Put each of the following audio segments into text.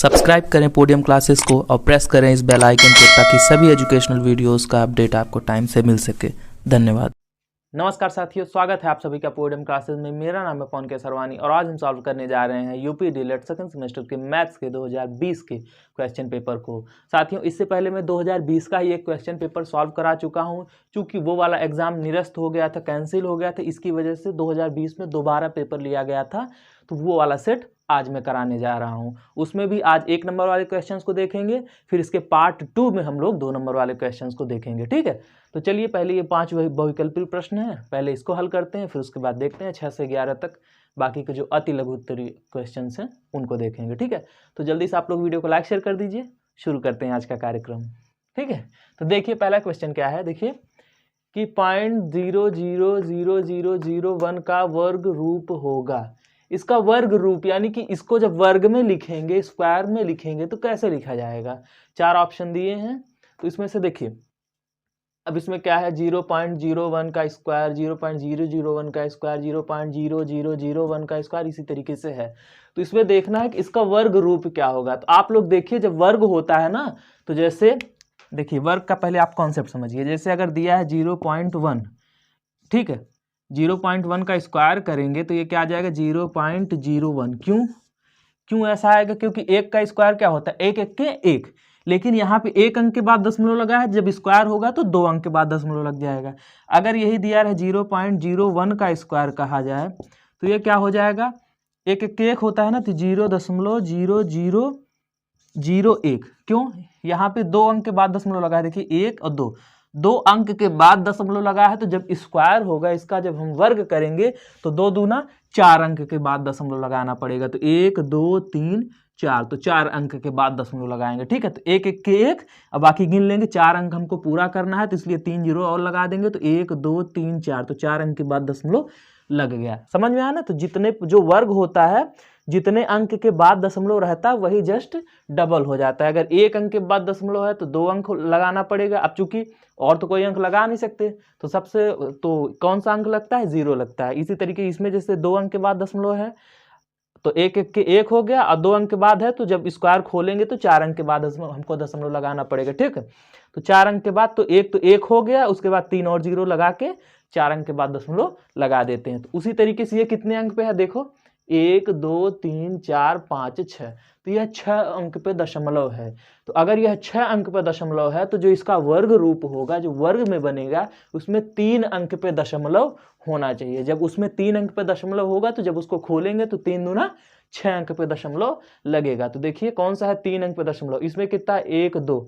Subscribe करें podium classes को और प्रेस करें इस बेल आइकन को ताकि सभी एजुकेशनल वीडियोस का अपडेट आपको टाइम से मिल सके। धन्यवाद। नमस्कार साथियों, स्वागत है आप सभी का पोडियम क्लासेस में। मेरा नाम है पवन केसरवानी और आज हम सॉल्व करने जा रहे हैं यूपी डीएलएड सेकंड सेमेस्टर के मैथ्स के 2020 के क्वेश्चन पेपर को। साथियों, इससे पहले मैं 2020 का ही एक क्वेश्चन पेपर सॉल्व करा चुका हूं। चूंकि वो वाला एग्जाम निरस्त हो गया था, कैंसिल हो गया था, इसकी वजह से 2020 में दोबारा पेपर लिया गया था, तो वो वाला सेट आज मैं कराने जा रहा हूं। उसमें भी आज 1 नंबर वाले क्वेश्चंस को देखेंगे, फिर इसके पार्ट 2 में हम लोग 2 नंबर वाले क्वेश्चंस को देखेंगे। ठीक है, तो चलिए पहले ये 5 बहुविकल्पीय प्रश्न है, पहले इसको हल करते हैं, फिर उसके बाद देखते हैं 6 से 11 तक बाकी के जो अति लघु उत्तरीय क्वेश्चंस हैं उनको देखेंगे। ठीक है, तो जल्दी से आप लोग वीडियो को लाइक शेयर कर दीजिए। शुरू करते हैं आज का कार्यक्रम। ठीक है, तो देखिए पहला क्वेश्चन क्या है। देखिए कि 0.00001 का वर्ग रूप होगा। इसका वर्ग रूप यानी कि इसको जब वर्ग में लिखेंगे, स्क्वायर में लिखेंगे, तो कैसे लिखा जाएगा। 4 ऑप्शन दिए हैं, तो इसमें से देखिए अब इसमें क्या है, 0.01 का स्क्वायर, 0.001 का स्क्वायर, 0.0001 का स्क्वायर, इसी तरीके से है। तो इसमें देखना है कि इसका वर्ग रूप क्या होगा। तो आप लोग देखिए जब वर्ग होता है ना, तो जैसे देखिए वर्ग का पहले आप कॉन्सेप्ट समझिए। जैसे अगर दिया है 0.1, ठीक है, 0.1 का स्क्वायर करेंगे तो ये क्या आ जाएगा 0.01। क्यों ऐसा आएगा, क्योंकि 1 का स्क्वायर क्या होता है, 1 1 के 1, लेकिन यहाँ पे 1 अंक के बाद दशमलव लगा है, जब स्क्वायर होगा तो 2 अंक के बाद दशमलव लग जाएगा। अगर यही दिया है 0.01 का स्क्वायर कहा जाए तो ये क्या हो जाएगा, 1 1 के 1 होता है ना, तो 0.0001। क्यों, यहाँ पे 2 अंक के बाद दशमलव लगा है, देखिए 1 और 2 अंक के बाद दशमलव लगा है, तो जब स्क्वायर होगा इसका, जब हम वर्ग करेंगे तो 2 दूना 4 अंक के बाद दशमलव लगाना पड़ेगा। तो 1 2 3 4, तो 4 अंक के बाद दशमलव लगाएंगे। ठीक है, तो 1 1 के 1, अब बाकी गिन लेंगे। 4 अंक हमको पूरा करना है, तो इसलिए 3 जीरो और लगा देंगे, तो 1 2 3 4, तो 4 अंक के बाद दशमलव लग गया। समझ में आया ना। तो जितने जो वर्ग होता है, जितने अंक के बाद दशमलव रहता है वही जस्ट डबल हो जाता है। अगर 1 अंक के बाद दशमलव है तो 2 अंक लगाना पड़ेगा। अब चूंकि और तो कोई अंक लगा नहीं सकते, तो सबसे तो कौन सा अंक लगता है, 0 लगता है। इसी तरीके इसमें जैसे 2 अंक के बाद दशमलव है तो 1 1 के 1 हो गया, और 2 अंक के बाद है तो जब स्क्वायर खोलेंगे तो 4 अंक के बाद हमको दशमलव लगाना पड़ेगा। ठीक है, तो 4 अंक के बाद तो 1 हो गया, उसके बाद 3 और 0 लगा के 4 अंक के बाद दशमलव लगा देते हैं। तो उसी तरीके से ये कितने अंक पे है, देखो 1 2 3 4 5 6, तो यह 6 अंक पे दशमलव है। तो अगर यह 6 अंक पे दशमलव है तो जो इसका वर्ग रूप होगा, जो वर्ग में बनेगा, उसमें 3 अंक पे दशमलव होना चाहिए। जब उसमें 3 अंक पे दशमलव होगा तो जब उसको खोलेंगे तो 3 दूना 6 अंक पे दशमलव लगेगा। तो देखिए कौन सा है 3 अंक पे दशमलव, इसमें कितना 1 2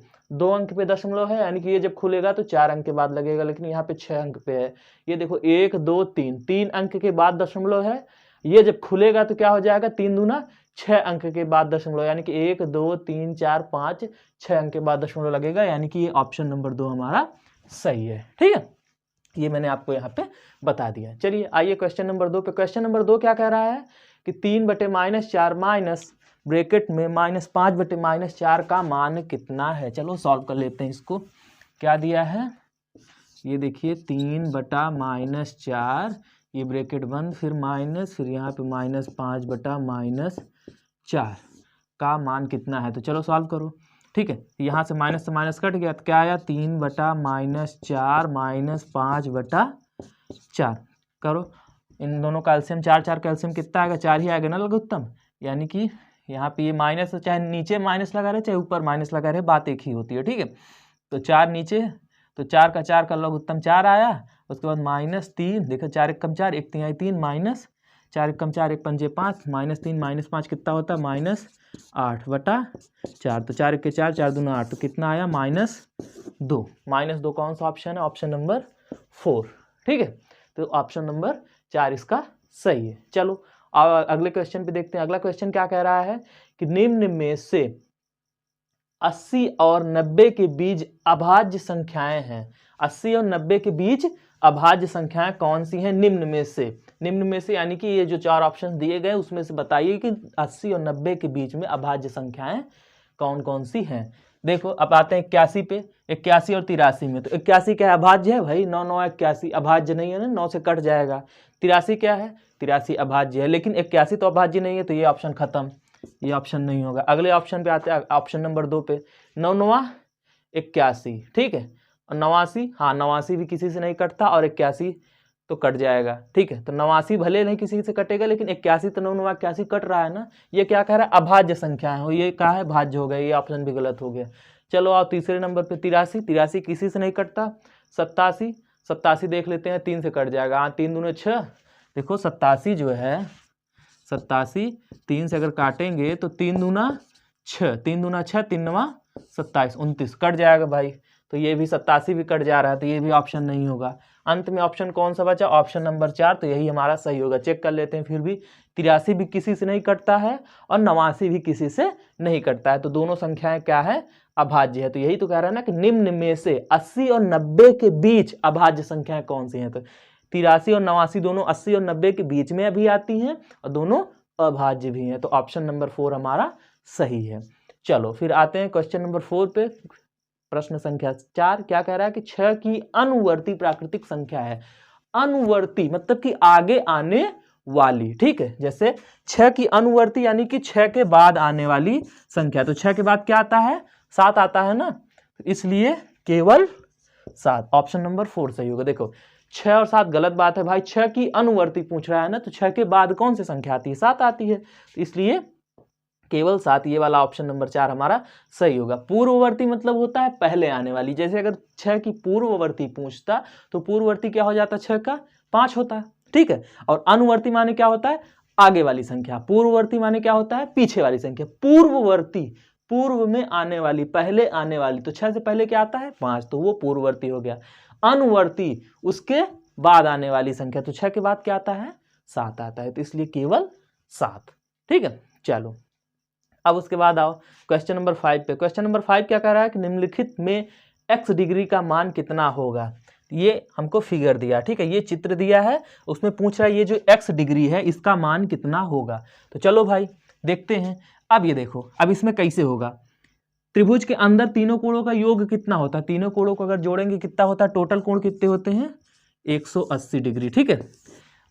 अंक पे दशमलव है, यानी कि ये जब खुलेगा तो 4 अंक के बाद लगेगा, लेकिन यहाँ पे 6 अंक पे है। ये देखो 1 2 3 अंक के बाद दशमलव है, ये जब खुलेगा तो क्या हो जाएगा, 3 दूना 6 अंक के बाद दशमलव, यानी कि 1 2 3 4 5 6 अंक के बाद दशमलव लगेगा, यानी कि ये ऑप्शन नंबर 2 हमारा सही है। ठीक है, ये मैंने आपको यहाँ पे बता दिया। चलिए आइए क्वेश्चन नंबर 2 पे। क्वेश्चन नंबर 2 क्या कह रहा है कि 3/-4 माइनस ब्रैकेट में -5/-4 का मान कितना है। चलो सॉल्व कर लेते हैं इसको। क्या दिया है, ये देखिए 3/-4, ये ब्रैकेट बंद, फिर माइनस, फिर यहाँ पे -5/-4 का मान कितना है। तो चलो सॉल्व करो। ठीक है, यहाँ से माइनस कट गया, तो क्या आया 3/-4 -5/4 करो। इन दोनों का एलसीएम 4 कैल्शियम कितना आएगा, 4 ही आएगा ना लघुत्तम। यानी कि यहाँ पे ये माइनस, चाहे नीचे माइनस लगा रहे चाहे ऊपर माइनस लगा रहे, बात एक ही होती है। ठीक है, तो 4 नीचे, तो 4 का लघुत्तम 4 आया। उसके बाद -3, देखो 4 1 कम 4, 1 3 आई 3, माइनस 4 1 कम 4, 1 पंजे 5, -3 -5 कितना होता है, -8/4। तो 4 1 के 4, 4 दूना 8, तो कितना आया -2। -2 कौन सा ऑप्शन है, ऑप्शन नंबर 4। ठीक है, तो ऑप्शन नंबर 4 इसका सही है। चलो अगले क्वेश्चन पे देखते हैं। अगला क्वेश्चन क्या कह रहा है कि निम्न में से 80 और 90 के बीच अभाज्य संख्याएं हैं। 80 और 90 के बीच अभाज्य संख्याएं कौन सी हैं, निम्न में से यानी कि ये जो 4 ऑप्शन दिए गए उसमें से बताइए कि 80 और 90 के बीच में अभाज्य संख्याएं कौन कौन सी हैं। देखो अब आते हैं 81 पे, 81 और 83 में। तो 81 क्या है, अभाज्य है भाई, 9 9 81 अभाज्य नहीं है ना, 9 से कट जाएगा। 83 क्या है, 83 अभाज्य है, लेकिन 81 तो अभाज्य नहीं है, तो ये ऑप्शन खत्म। ये ऑप्शन नहीं होगा। अगले ऑप्शन पे आते हैं, ऑप्शन नंबर 2 पे 9 9 81, ठीक है, और 89, हाँ 89 भी किसी से नहीं कटता और 81 तो कट जाएगा, ठीक है। तो 89 भले नहीं किसी से कटेगा, लेकिन 81 तो 9 9 81 कट रहा है ना। ये क्या कह रहा है, अभाज्य संख्या है, ये क्या है, भाज्य हो गया, ये ऑप्शन भी गलत हो गया। चलो आओ तीसरे नंबर पे 83, 83 किसी से नहीं कटता। 87, 87 देख लेते हैं, 3 से कट जाएगा, हाँ 3 दूने 6, देखो 87 जो है, 87 3 से अगर काटेंगे तो 3 दूना 6, 3 दूना 6, 3 9 27, 29 कट जाएगा भाई। तो ये भी 87 भी कट जा रहा है, तो ये भी ऑप्शन नहीं होगा। अंत में ऑप्शन कौन सा बचा, ऑप्शन नंबर 4, तो यही हमारा सही होगा। चेक कर लेते हैं फिर भी, 83 भी किसी से नहीं कटता है और 89 भी किसी से नहीं कटता है, तो दोनों संख्याएं क्या है, अभाज्य है। तो यही तो कह रहा है ना कि निम्न में से 80 और 90 के बीच अभाज्य संख्याएं कौन सी हैं। तो 83 और 89 दोनों 80 और 90 के बीच में भी आती हैं और दोनों अभाज्य भी हैं, तो ऑप्शन नंबर 4 हमारा सही है। चलो फिर आते हैं क्वेश्चन नंबर 4 पे। प्रश्न संख्या 4 क्या कह रहा है कि 6 की अनुवर्ती प्राकृतिक संख्या है। अनुवर्ती मतलब कि आगे आने वाली, ठीक है। जैसे 6 की अनुवर्ती यानी कि 6 के बाद आने वाली संख्या, तो 6 के बाद क्या आता है, 7 आता है ना, तो इसलिए केवल 7, ऑप्शन नंबर 4 सही होगा। देखो 6 और 7 गलत बात है भाई, 6 की अनुवर्ती पूछ रहा है ना, तो 6 के बाद कौन सी संख्या आती है, 7 आती है, तो इसलिए केवल 7, ये वाला ऑप्शन नंबर 4 हमारा सही होगा। पूर्ववर्ती मतलब होता है पहले आने वाली, जैसे अगर 6 की पूर्ववर्ती पूछता तो पूर्ववर्ती क्या हो जाता, 6 का 5 होता है, ठीक है। और अनुवर्ती माने क्या होता है, आगे वाली संख्या, पूर्ववर्ती माने क्या होता है, पीछे वाली संख्या। पूर्ववर्ती पूर्व में आने वाली, पहले आने वाली, तो 6 से पहले क्या आता है, 5, तो वो पूर्ववर्ती हो गया। अनुवर्ती उसके बाद आने वाली संख्या, तो 6 के बाद क्या आता है, 7 आता है, तो इसलिए केवल 7, ठीक है। चलो अब उसके बाद आओ क्वेश्चन नंबर 5 पे। क्वेश्चन नंबर 5 क्या कह रहा है कि निम्नलिखित में x डिग्री का मान कितना होगा। ये हमको फिगर दिया, ठीक है, ये चित्र दिया है, उसमें पूछ रहा है ये जो x डिग्री है इसका मान कितना होगा। तो चलो भाई देखते हैं। अब ये देखो, अब इसमें कैसे होगा, त्रिभुज के अंदर तीनों कोणों का योग कितना होता है, तीनों कोणों को अगर जोड़ेंगे कितना होता है, टोटल कोण कितने होते हैं, 180 डिग्री, ठीक है।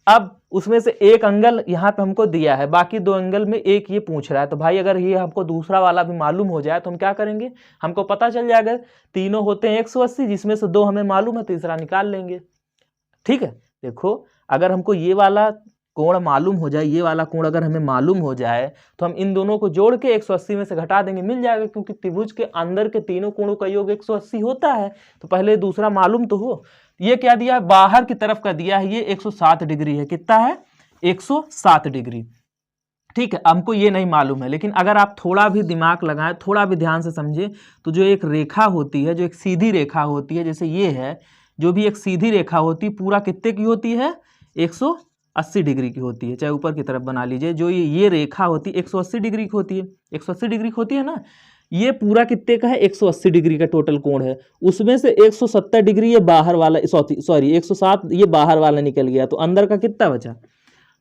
अब उसमें से एक एंगल यहाँ पे हमको दिया है, बाकी 2 एंगल में एक ये पूछ रहा है, तो भाई अगर ये हमको दूसरा वाला भी मालूम हो जाए तो हम क्या करेंगे, हमको पता चल जाएगा तीनों होते हैं 180, जिसमें से 2 हमें मालूम है, तीसरा निकाल लेंगे, ठीक है। देखो अगर हमको ये वाला कोण मालूम हो जाए, ये वाला कोण अगर हमें मालूम हो जाए तो हम इन दोनों को जोड़ के 180 में से घटा देंगे, मिल जाएगा, क्योंकि त्रिभुज के अंदर के तीनों कोणों का योग 180 होता है। तो पहले दूसरा मालूम तो हो। ये क्या दिया है, बाहर की तरफ का दिया है, ये 107 डिग्री है, कितना है, 107 डिग्री, ठीक है। हमको ये नहीं मालूम है, लेकिन अगर आप थोड़ा भी दिमाग लगाएं, थोड़ा भी ध्यान से समझे, तो जो एक रेखा होती है, जो एक सीधी रेखा होती है, जैसे ये है, जो भी एक सीधी रेखा होती है पूरा कितने की होती है, 180 डिग्री की होती है, चाहे ऊपर की तरफ बना लीजिए, जो ये रेखा होती है 180 डिग्री की होती है, 180 डिग्री की होती है ना। ये पूरा कितने का है, 180 डिग्री का टोटल कोण है, उसमें से 170 डिग्री ये बाहर वाला, सॉरी 107 ये बाहर वाला निकल गया, तो अंदर का कितना बचा,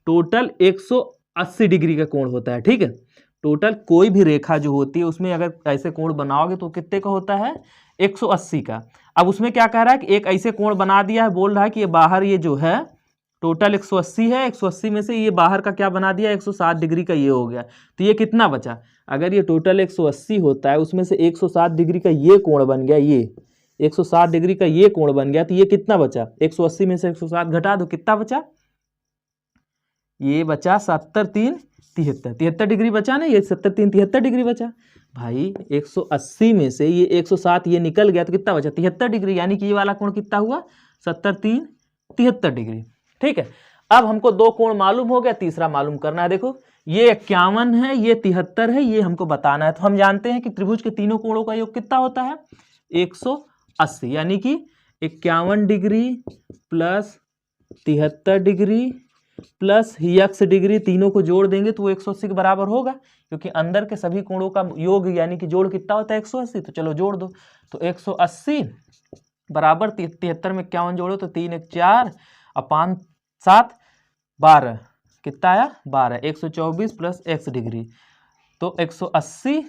टोटल 180 डिग्री का कोण होता है, ठीक है। टोटल कोई भी रेखा जो होती है उसमें अगर ऐसे कोण बनाओगे तो कितने का होता है, 180 का। अब उसमें क्या कह रहा है कि एक ऐसे कोण बना दिया है, बोल रहा है कि ये बाहर ये जो है टोटल 180 है, 180 में से ये बाहर का क्या बना दिया, 107 डिग्री का ये हो गया, तो ये कितना बचा, अगर ये टोटल 180 होता है उसमें से 107 डिग्री का ये कोण बन गया, ये 107 डिग्री का ये कोण बन गया, तो ये कितना बचा, 180 में से 107 घटा दो, कितना बचा, ये बचा 70 3 73 डिग्री बचा ना, ये 70 3 73 डिग्री बचा भाई। 180 में से ये 107 ये निकल गया तो कितना बचा, 73 डिग्री, यानी कि ये वाला कोण कितना हुआ, 70 3 73 डिग्री, ठीक है। अब हमको 2 कोण मालूम हो गया, तीसरा मालूम करना है। देखो ये 51 है, ये 73 है, ये हमको बताना है। तो हम जानते हैं कि त्रिभुज के तीनों कोणों का योग कितना होता है, 180, यानी कि 51 degree plus 73 degree plus x degree, तीनों को जोड़ देंगे तो वो 180 के बराबर होगा, क्योंकि अंदर के सभी कोणों का योग यानी कि जोड़ कितना होता है, 180। तो चलो जोड़ दो, तो 180 बराबर 73 में 51 जोड़ो तो 3 1 4 और 5 7 12, कितना आया 12, 124 प्लस x डिग्री, तो 180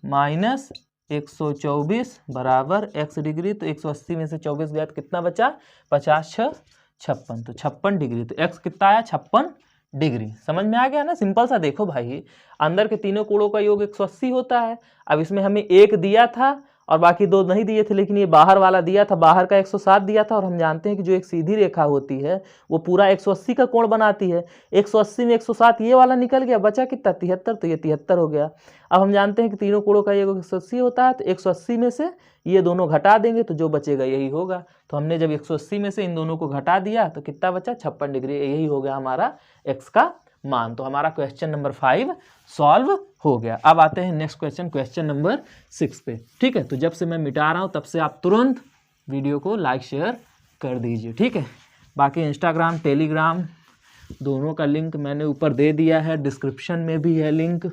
माइनस 124 बराबर x डिग्री, तो 180 में से 24 गया तो कितना बचा, 50 6 56, तो 56 डिग्री, तो x कितना आया 56 डिग्री। समझ में आ गया ना, सिंपल सा। देखो भाई, अंदर के तीनों कोणों का योग 180 होता है। अब इसमें हमें एक दिया था और बाकी दो नहीं दिए थे, लेकिन ये बाहर वाला दिया था, बाहर का 107 दिया था। और हम जानते हैं कि जो एक सीधी रेखा होती है वो पूरा 180 का कोण बनाती है। 180 में 107 ये वाला निकल गया, बचा कितना 73, तो ये 73 हो गया। अब हम जानते हैं कि तीनों कोणों का योग 180 होता है, तो 180 में से ये दोनों घटा देंगे तो जो बचेगा यही होगा। तो हमने जब 180 में से इन दोनों को घटा दिया तो कितना बचा, 56 डिग्री। यही हो गया हमारा x का मान। तो हमारा क्वेश्चन नंबर 5 सॉल्व हो गया। अब आते हैं नेक्स्ट क्वेश्चन, क्वेश्चन नंबर 6 पे। ठीक है, तो जब से मैं मिटा रहा हूं तब से आप तुरंत वीडियो को लाइक शेयर कर दीजिए। ठीक है, बाकी इंस्टाग्राम टेलीग्राम दोनों का लिंक मैंने ऊपर दे दिया है, डिस्क्रिप्शन में भी है लिंक,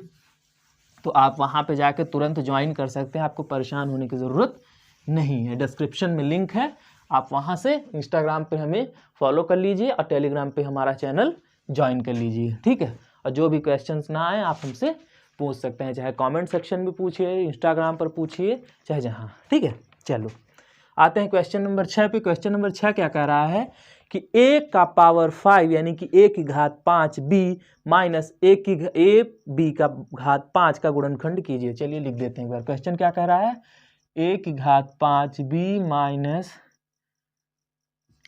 तो आप वहां पे जाके तुरंत ज्वाइन कर सकते हैं। आपको परेशान होने की ज़रूरत नहीं है, डिस्क्रिप्शन में लिंक है, आप वहां से इंस्टाग्राम पे हमें फॉलो कर लीजिए और टेलीग्राम पे हमारा चैनल ज्वाइन कर लीजिए। ठीक है, और जो भी क्वेश्चंस ना आए आप हमसे पूछ सकते हैं, चाहे कमेंट सेक्शन में पूछिए, इंस्टाग्राम पर पूछिए, चाहे जहाँ। ठीक है, चलो आते हैं क्वेश्चन नंबर 6 पे। क्वेश्चन नंबर 6 क्या कह रहा है कि a का पावर 5 यानी कि a की घात 5 b माइनस a b का घात 5 का गुणनखंड कीजिए। चलिए लिख देते हैं एक बार। क्वेश्चन क्या कह रहा है, a की घात 5 b माइनस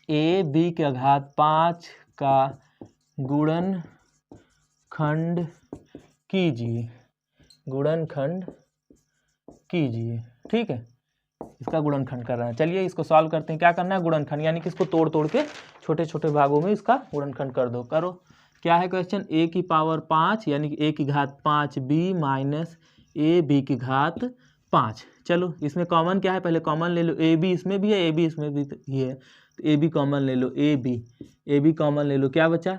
a b के घात 5 का गुणनखंड कीजिए, गुणनखंड कीजिए। ठीक है, इसका गुणनखंड कर रहे हैं। चलिए इसको सॉल्व करते हैं। क्या करना है, गुणनखंड, यानी कि इसको तोड़ तोड़ के छोटे छोटे भागों में इसका गुणनखंड कर दो। करो, क्या है क्वेश्चन, a की पावर 5 यानी कि a की घात 5 b माइनस a b की घात 5। चलो इसमें कॉमन क्या है, पहले कॉमन ले लो, a b इसमें भी है, a b इसमें भी ये है, तो a b कॉमन ले लो, a b कॉमन ले लो। क्या बचा,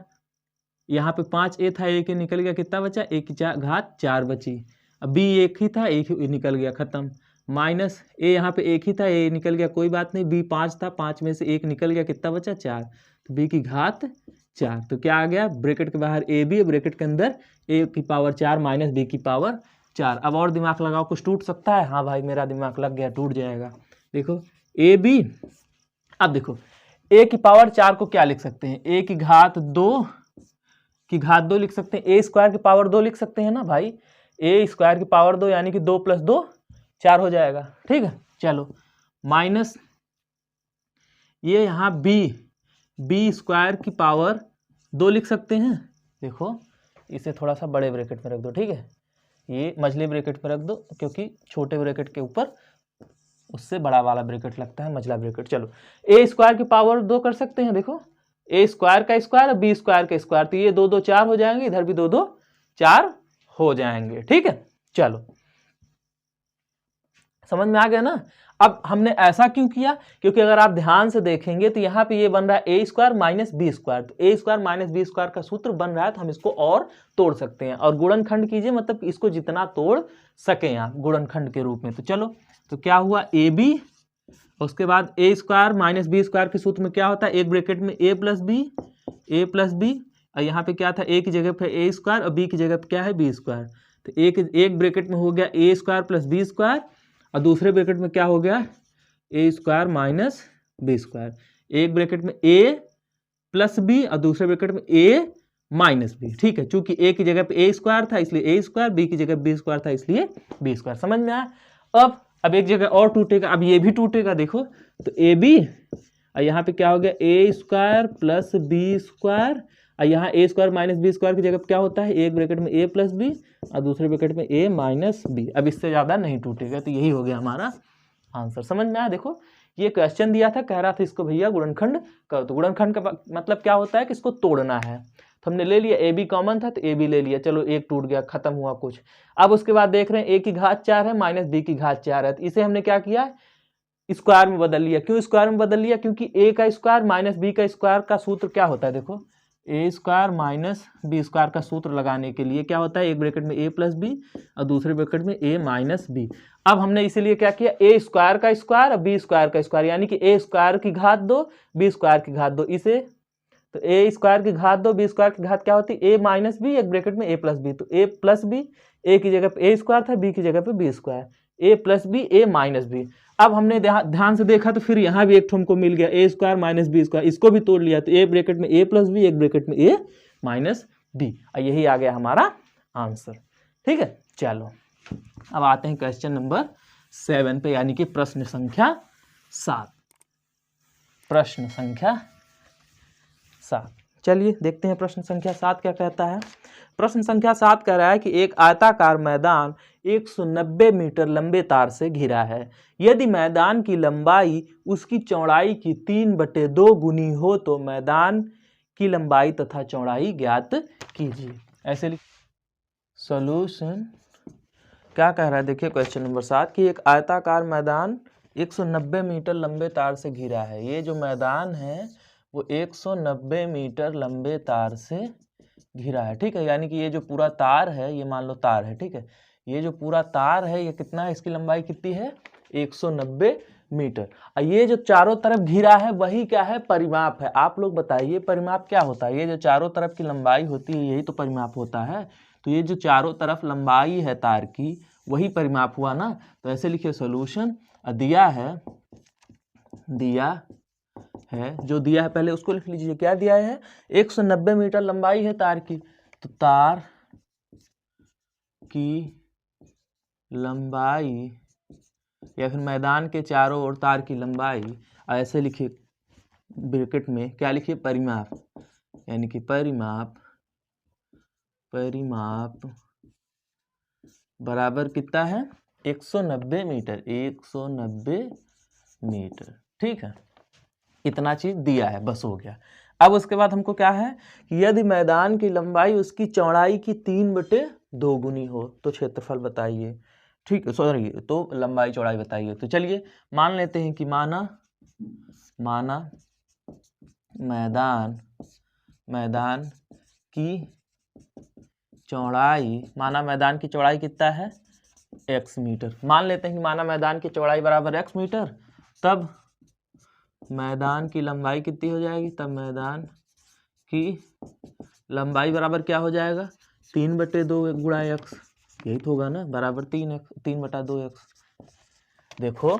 यहाँ पे 5a था, a के निकल गया, कितना बचा, a की घात 4 बची। अब b एक ही था, एक ही निकल गया, खत्म। माइनस a यहाँ पे एक ही था, a निकल गया, कोई बात नहीं। b 5 था, 5 में से एक निकल गया, कितना बचा, 4, तो b की घात 4। तो क्या आ गया, ब्रैकेट के बाहर a b, ब्रैकेट के अंदर a की पावर 4 माइनस b की पावर 4। अब और दिमाग लगाओ, कुछ टूट सकता है। हाँ भाई मेरा दिमाग लग गया, टूट जाएगा। देखो a b, अब देखो a की पावर 4 को क्या लिख सकते हैं, a की घात 2 लिख सकते हैं, a स्क्वायर की पावर 2 लिख सकते हैं ना भाई। a स्क्वायर की पावर 2 यानी कि 2 + 2 4 हो जाएगा। ठीक है, चलो माइनस ये यहाँ b स्क्वायर की पावर 2 लिख सकते हैं। देखो इसे थोड़ा सा बड़े ब्रैकेट में रख दो। ठीक है, ये मझले ब्रैकेट में रख दो, क्योंकि छोटे ब्रैकेट के ऊपर उससे बड़ा वाला ब्रैकेट लगता है, मझला ब्रैकेट। चलो a स्क्वायर की पावर 2 कर सकते हैं। देखो a स्क्वायर का स्क्वायर और b स्क्वायर का स्क्वायर, तो ये 2 2 4 हो जाएंगे, इधर भी 2 2 4 हो जाएंगे। ठीक है, चलो समझ में आ गया ना। अब हमने ऐसा क्यों किया, क्योंकि अगर आप ध्यान से देखेंगे तो यहाँ पे ये बन रहा है a square minus B square, तो a square minus B square का सूत्र बन रहा है, तो हम इसको और तोड़ सकते हैं। और गुणनखंड कीजिए, मतलब इसको जितना तोड़ सकें आप गुणनखंड के रूप में। तो चलो, तो क्या हुआ, ए बी, उसके बाद a square minus B square के सूत्र में क्या होता है, एक ब्रैकेट में a प्लस बी, और यहाँ पे क्या था, a की जगह पे a स्क्वायर और b की जगह पे क्या है, b स्क्वायर। तो एक ब्रैकेट में हो गया a square plus B square, और दूसरे ब्रैकेट में क्या हो गया, a square minus B square. एक ब्रैकेट में a प्लस बी और दूसरे ब्रैकेट में a माइनस बी। ठीक है, चूंकि a की जगह पे a स्क्वायर था इसलिए a स्क्वायर, b की जगह b स्क्वायर था इसलिए b स्क्वायर। समझ में आया। अब एक जगह और टूटेगा, अब ये भी टूटेगा। देखो तो ए बी, और यहाँ पे क्या हो गया, a square plus B square, और यहाँ a square minus B square की जगह पे क्या होता है, एक ब्रैकेट में a प्लस बी और दूसरे ब्रैकेट में a माइनस बी। अब इससे ज़्यादा नहीं टूटेगा, तो यही हो गया हमारा आंसर। समझ में आया। देखो ये क्वेश्चन दिया था, कह रहा था इसको भैया गुणनखंड करो, तो गुणनखंड का मतलब क्या होता है कि इसको तोड़ना है। तो हमने ले लिया, ए बी कॉमन था तो ए बी ले लिया, चलो एक टूट गया, खत्म हुआ कुछ। अब उसके बाद देख रहे हैं a की घात 4 है माइनस b की घात 4 है, तो इसे हमने क्या किया, स्क्वायर में बदल लिया। क्यों स्क्वायर में बदल लिया, क्योंकि a का स्क्वायर माइनस b का स्क्वायर का सूत्र क्या होता है, देखो a square minus B square का सूत्र लगाने के लिए क्या होता है, एक ब्रैकेट में a प्लस बी और दूसरे ब्रैकेट में a माइनस बी। अब हमने इसीलिए क्या किया, a स्क्वायर का स्क्वायर और b स्क्वायर का स्क्वायर, यानी कि a स्क्वायर की घात 2 b स्क्वायर की घात 2, इसे तो a स्क्वायर की घात 2 b स्क्वायर की घात क्या होती है, a माइनस बी, एक ब्रैकेट में a प्लस बी, तो a प्लस बी, a की जगह पे a स्क्वायर था, b की जगह पे b square, a plus B a minus B. अब हमने ध्यान से देखा तो फिर यहाँ भी एक ठो हमको मिल गया, a square minus B square, इसको भी तोड़ लिया, तो एक ब्रैकेट में a प्लस बी, एक ब्रैकेट में a माइनस डी। यही आ गया हमारा आंसर। ठीक है, चलो अब आते हैं क्वेश्चन नंबर 7 पे, यानी कि प्रश्न संख्या 7। प्रश्न संख्या 7, चलिए देखते हैं प्रश्न संख्या 7 क्या कहता है। प्रश्न संख्या 7 कह रहा है कि एक आयताकार मैदान 190 मीटर लंबे तार से घिरा है। यदि मैदान की लंबाई उसकी चौड़ाई की 3/2 गुनी हो तो मैदान की लंबाई तथा चौड़ाई ज्ञात कीजिए। ऐसे लिख सॉल्यूशन क्या कह रहा है, देखिए क्वेश्चन नंबर 7 कि एक आयताकार मैदान 190 मीटर लंबे तार से घिरा है। ये जो मैदान है वो 190 मीटर लंबे तार से घिरा है। ठीक है, यानी कि ये जो पूरा तार है, ये मान लो तार है। ठीक है, ये जो पूरा तार है ये कितना है, इसकी लंबाई कितनी है 190 मीटर। और ये जो चारों तरफ घिरा है वही क्या है, परिमाप है। आप लोग बताइए परिमाप क्या होता है। ये जो चारों तरफ की लंबाई होती है यही तो परिमाप होता है। तो ये जो चारों तरफ लंबाई है तार की वही परिमाप हुआ ना। तो ऐसे लिखिए सॉल्यूशन दिया है जो दिया है पहले उसको लिख लीजिए। क्या दिया है, 190 मीटर लंबाई है तार की। तो तार की लंबाई या फिर मैदान के चारों ओर तार की लंबाई, ऐसे लिखिए ब्रैकेट में क्या लिखिए, परिमाप, यानी कि परिमाप बराबर कितना है 190 मीटर। 190 मीटर। ठीक है, इतना चीज दिया है, बस हो गया। अब उसके बाद हमको क्या है कि यदि मैदान की लंबाई उसकी चौड़ाई की 3/2 गुनी हो तो क्षेत्रफल बताइए। ठीक है, सॉरी, तो लंबाई चौड़ाई बताइए। तो चलिए मान लेते हैं कि माना मैदान की चौड़ाई कितना है x मीटर। मान लेते हैं कि माना मैदान की चौड़ाई बराबर x मीटर, तब मैदान की लंबाई कितनी हो जाएगी, तब मैदान की लंबाई बराबर क्या हो जाएगा 3/2 गुणा x, यही तो होगा ना, बराबर 3/2x। देखो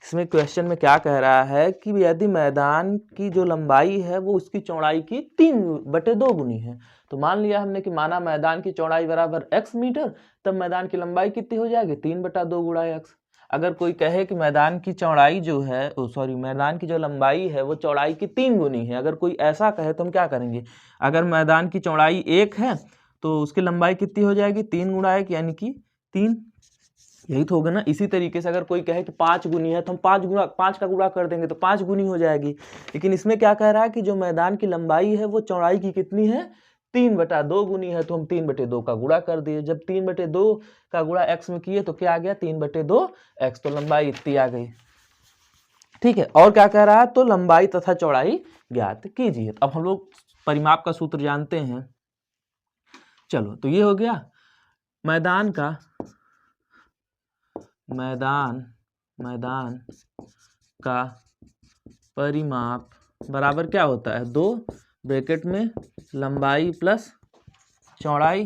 इसमें क्वेश्चन में क्या कह रहा है कि यदि मैदान की जो लंबाई है वो उसकी चौड़ाई की 3/2 गुनी है। तो मान लिया हमने कि माना मैदान की चौड़ाई बराबर x मीटर, तब मैदान की लंबाई कितनी हो जाएगी 3/2 गुणा x। अगर कोई कहे कि मैदान की चौड़ाई जो है मैदान की जो लंबाई है वो चौड़ाई की 3 गुनी है, अगर कोई ऐसा कहे तो हम क्या करेंगे, अगर मैदान की चौड़ाई 1 है तो उसकी लंबाई कितनी हो जाएगी 3 गुणा 1 यानी कि 3, यही तो होगा ना। इसी तरीके से अगर कोई कहे कि 5 गुनी है तो हम 5 का गुणा कर देंगे तो 5 गुनी हो जाएगी। लेकिन इसमें क्या कह रहा है कि जो मैदान की लंबाई है वो चौड़ाई की कितनी है 3/2 गुनी है, तो हम 3/2 का गुणा कर दिए। जब 3/2 का गुणा x में किए तो क्या आ गया 3/2x, तो लंबाई इतनी आ गई। ठीक है, और क्या कह रहा है, तो लंबाई तथा चौड़ाई ज्ञात कीजिए। अब हम लोग परिमाप का सूत्र जानते हैं। चलो तो ये हो गया मैदान का परिमाप बराबर क्या होता है 2 ब्रैकेट में लंबाई प्लस चौड़ाई,